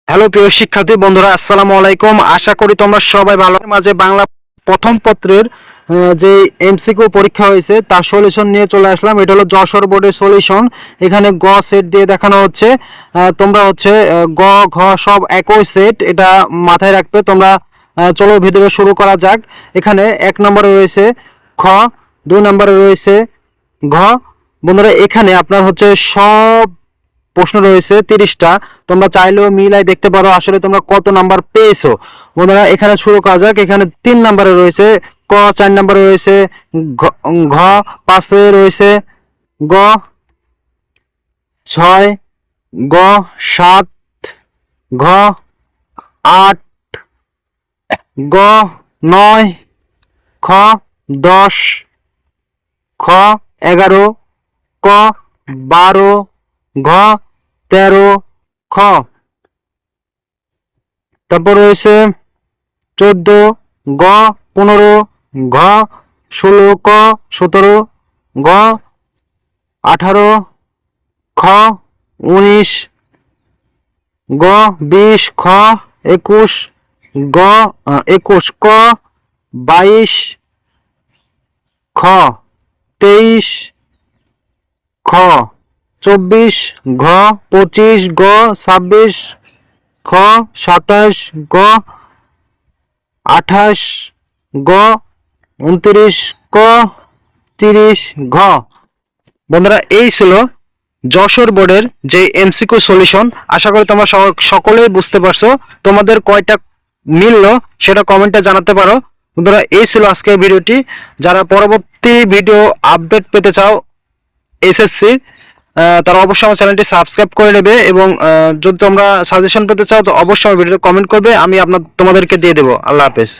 Hello প্রিয় শিক্ষার্থী বন্ধুরা, আসসালামু আলাইকুম। আশা করি তোমরা সবাই ভালো। মাঝে বাংলা প্রথম পত্রের যে এমসিকিউ পরীক্ষা হয়েছে তার সলিউশন নিয়ে চলে আসলাম। এটা হলো যশোর বোর্ডের সলিউশন। এখানে গ সেট দিয়ে দেখানো হচ্ছে। তোমরা হচ্ছে গ ঘ সব একই সেট, এটা মাথায় রাখবে তোমরা। চলো ভিডিও শুরু করা যাক। এখানে 1 নম্বরে রয়েছে খ, 2 নম্বরে রয়েছে ঘ। বন্ধুরা এখানে আপনার হচ্ছে সব প্রশ্ন রয়েছে 30টা। তোমরা চাইলেও মিলাই দেখতে পারো আসলে তোমরা কত নাম্বার পেয়েছো। বন্ধুরা এখানে শুরু করা যাক। এখানে 3 নম্বরে রয়েছে ক, 4 নম্বরে রয়েছে ঘ, 5 রয়েছে গ, 6 গ, 7 ঘ, 8 গ, 9 খ, 10 খ, 11 ক, 12 ঘ, 13 খ। তারপর রয়েছে 14 গ, 15 ঘ, 16 ক, 17 ঘ, 18 খ, 19 গ, 20 খ, 21 গ, 21 ক, 22 খ, 23 খ, 24 ঘ, 25 গ, 26 খ, 27 গ, 28 গ, 29 ক, 30 ঘ। বন্ধুরা এই ছিল যশোর বোর্ডের যে এমসিকিউ সলিউশন। আশা করি তোমরা সকলেই বুঝতে পারছো। তোমাদের কয়টা মিলল সেটা কমেন্টে জানাতে পারো। বন্ধুরা এই ছিল আজকের ভিডিওটি। যারা পরবর্তী ভিডিও আপডেট পেতে চাও এসএসসি, তারা অবশ্যই আমার চ্যানেলটি সাবস্ক্রাইব করে নেবে এবং যদি তোমরা সাজেশন পেতে চাও তো অবশ্যই আমার ভিডিওতে কমেন্ট করবে, আমি তোমাদেরকে দিয়ে দেবো। আল্লাহ হাফেজ।